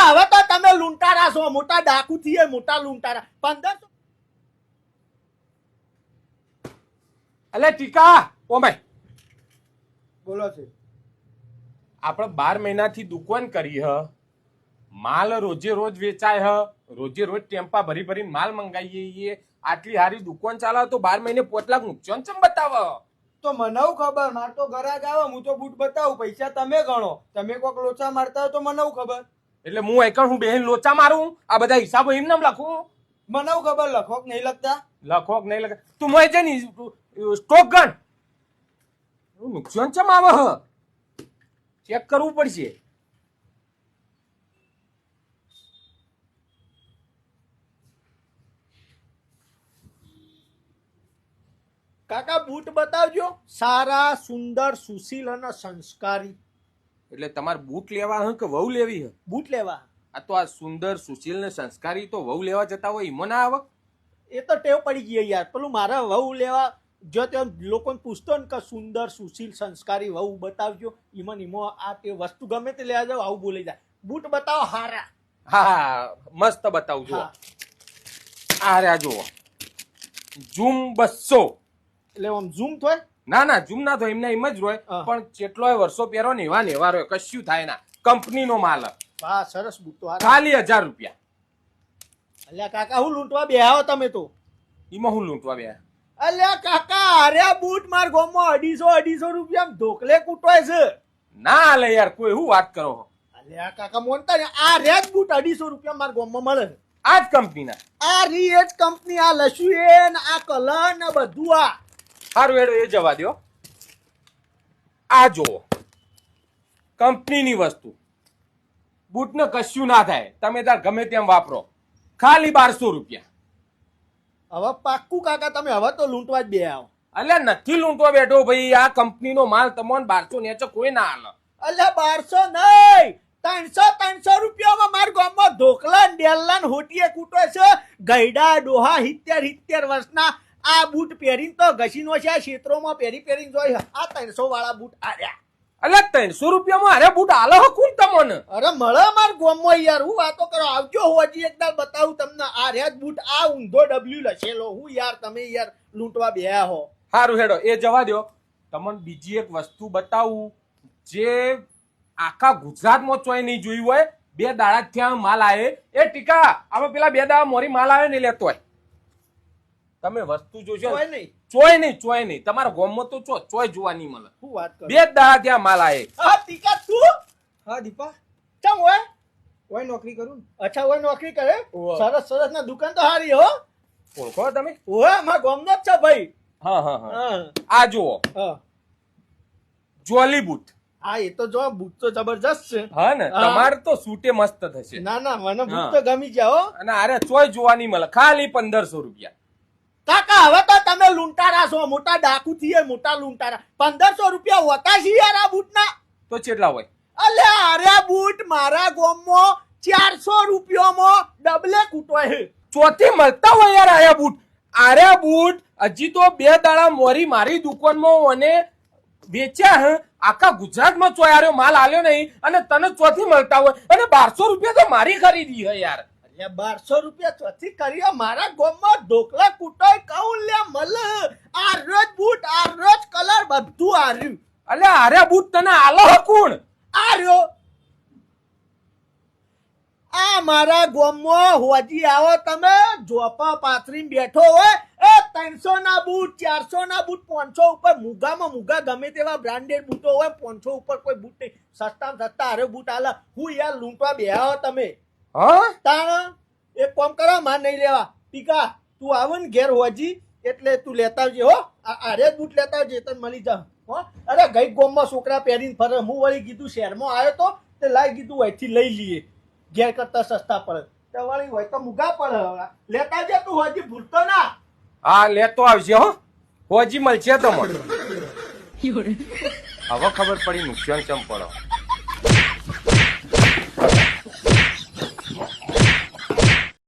કાકા હવે તો તમે લૂંટારા છો, મોટા ડાકુ થી મોટા લૂંટારા. 1500 અલે ટીકા ઓ ભાઈ બોલો છે. આપણે 12 મહિનાથી દુકાન કરી હ, માલ રોજે રોજ વેચાય હ, રોજે રોજ ટેમ્પા ભરી ભરીને માલ મંગાવીએ. આટલી હારી દુકાન ચાલે તો 12 મહિને 5 લાખ નુકસાન ચમ બતાવ? તો મને ખબર, માર તો ઘરાક આવે, હું તો બૂટ બતાવું, પૈસા તમે ગણો. તમે કોક લોચા મારતા હોય તો મને ખબર. એટલે હું એકણ હું બેહીને લોચા મારું? આ બધા હિસાબો એમ નામ લખું? મને ખબર લખો કે નહીં લખતા. લખો કે નહીં લખે તું મોય છે ને સ્ટોક ગણ. નુકસાન ચમ આવે હ? ચેક કરવું પડશે. કાકા બૂટ બતાવજો, સારા, સુંદર, સુશીલ અને સંસ્કારી. એટલે તમારે બૂટ લેવા હ કે વહુ લેવી હ? બૂટ લેવા. આ તો આ સુંદર, સુશીલ ને સંસ્કારી તો વહુ લેવા જતા હોય એમાં ના આવે? એ તો ટેવ પડી ગઈ યાર. પેલું મારા વહુ લેવા જો તે લોકોને પૂછતો ને કે સુંદર, સુશીલ, સંસ્કારી વહુ બતાવજો, ઈમન ઈમો આ તે વસ્તુ ગમે તે લેવા જાવ આવું બોલી જાય. બૂટ બતાવો હારા. હા મસ્ત બતાવું જો. આ રહ્યા જુઓ, ઝૂમ 200. એટલે આમ ઝૂમ થાય? ના ના ઝૂમ ના થાય, એમને એમ જ રોય, પણ કેટલોય વર્ષો પહેરો ને એવા નેવા રોય, કશું થાય ના. કંપની નો માલ. વાહ સરસ બૂટ તો. ખાલી 1000 રૂપિયા. અલ્યા કાકા હું લૂંટવા બેહાવો તમે તો? એમાં હું લૂંટવા બે? અલ્યા કાકા આર્યા બૂટ માર ગોમમાં 250 રૂપિયા ધોકલે કૂટવાય છે. ના લે યાર, કોઈ શું વાત કરો? અલ્યા કાકા મોનતા ને આ રેજ બૂટ 250 રૂપિયા માર ગોમમાં મળે છે. આ જ કંપનીના? આ રીએજ કંપની, આ લસુએન, આ કલર ને બધું. આ સારું હેડો એ જવા દો. આ જુઓ, કંપનીની વસ્તુ, બૂટ ને કશું ના થાય, તમે તાર ગમે તેમ વાપરો. ખાલી 1200 રૂપિયા. હવે પાક્કું કાકા તમે હવે તો લૂંટવા જ બે આવો? અલ્યા નથી લૂંટવા બેઠો ભાઈ, આ કંપનીનો માલ તમને 1200 નેચે કોઈ ના હાલે. અલ્યા 1200 નહીં, 300 રૂપિયામાં માર ગામમાં ધોકલા ડેલ્લા ને હોટીએ કૂટે છે. ગઈડા ડોહા 70 વર્ષના આ બૂટ પહેરીને તો ઘસીનો છે, આ ક્ષેત્રોમાં પહેરીને જોઈ. આ 300 વાળા બૂટ આર્યા. અલ્યા 300 રૂપિયામાં અરે બૂટ હાલે હો કોણ તમને? અરે મળે માર ગામમાં યાર, હું વાતો કરો. આવજો હોજી એકદાર બતાવું તમને. આ રેજ બૂટ, આ ઊંધો ડબલ્યુ લખેલો. હું યાર તમે યાર લૂંટવા બેહ્યા હો. સારું હેડો એ જવા દો. તમને બીજી એક વસ્તુ બતાવું જે આખા ગુજરાતમાં ચોય નહીં જોયું હોય. 2 દાડા ત્યાં માલ આવે. એ ટીકા આપણે પેલા 2 દાડા મોરી માલ આવે ને લેતો હોય. તમે વસ્તુ જોશો ચોય નહીં. તમારા ગામમાં તો ચોય જોવા નહીં મળે. શું વાત કરો? 2 દાડા ત્યાં માલ આવે. હા ટીકા તું? હા દીપા ચમ હોય? ઓય નોકરી કરું. અચ્છા ઓય નોકરી કરે? સરસ ના દુકાન તો હારી હો. ઓળખો તમે? ઓય મારા ગામનો જ છે ભાઈ. હા આ જુઓ, જોલી બૂટ. હા એ તો જો બૂટ તો જબરજસ્ત છે. હા ને, તમારે તો સૂટે મસ્ત થશે. ના મને બૂટ તો ગમી ગયા હો. અને અરે ચોય જોવા નહીં મળે. ખાલી 1500 રૂપિયા. કાકા હવે તો તમે લૂંટારા છો, મોટા ડાકુ થી મોટા લૂંટારા. 1500 રૂપિયા હોતા છે યાર આ બૂટ ના? તો કેટલા હોય? અલ્યા આર્યા બૂટ મારા ગામમાં 400 રૂપિયામાં ડબલે કૂટવાય છે. ચોથી મળતા હોય યાર આયા બૂટ. આર્યા બૂટ હજી તો 2 દાડા મોરી મારી દુકાનમાં અને વેચ્યા હ. આખા ગુજરાતમાં ચોયાર્યો માલ આલ્યો નહીં અને તને ચોથી મળતા હોય અને 1200 રૂપિયા તો મારી ખરીદી હે યાર. 1200 રૂપિયા ચોથી કરી મારા ગામમાં ઢોકલા કૂટાય કહું લ્યા મળે. આ રોજ બૂટ, આ રોજ કલર બધું આર્યું. અલ્યા આર્યા બૂટ તને આલો હ કોણ? આર્યો આ મારા ગામમાં હોજી આવો તમે, જોપા પાથરીને બેઠો હોય. એ 300 ના બૂટ, 400 ના બૂટ, 500 ઉપર મુગામાં મુગા ગમે તેવા બ્રાન્ડેડ બૂટો હોય. 500 ઉપર કોઈ બૂટ નહીં. સસ્તામાં સસ્તા આરે બૂટ આલે. હું યાર લૂંટવા બેહ્યા તમે? હા તાણ એક કામ કરો, માર નહીં લેવા. ટીકા તું આવ ને ઘેર હોજી એટલે તું લેતા આવજે હો. આરે બૂટ લેતા આવજે તને મળી જા હો. અરે ગઈ ગામમાં છોકરા પહેરીને ફરે. હું વળી કીધું શહેરમાં આવ્યો તો તે લાઈ કીધું અહીંથી લઈ લઈએ, ઘેર કરતા સસ્તા પડે. તો વળી હોય તો મુગા પડે. લેતા આવજે તું હોજી, ભૂલતો ના. હા લેતો આવજે હો. હોજી મળશે તો મને. હવે ખબર પડી નુકસાન ચમ પડો.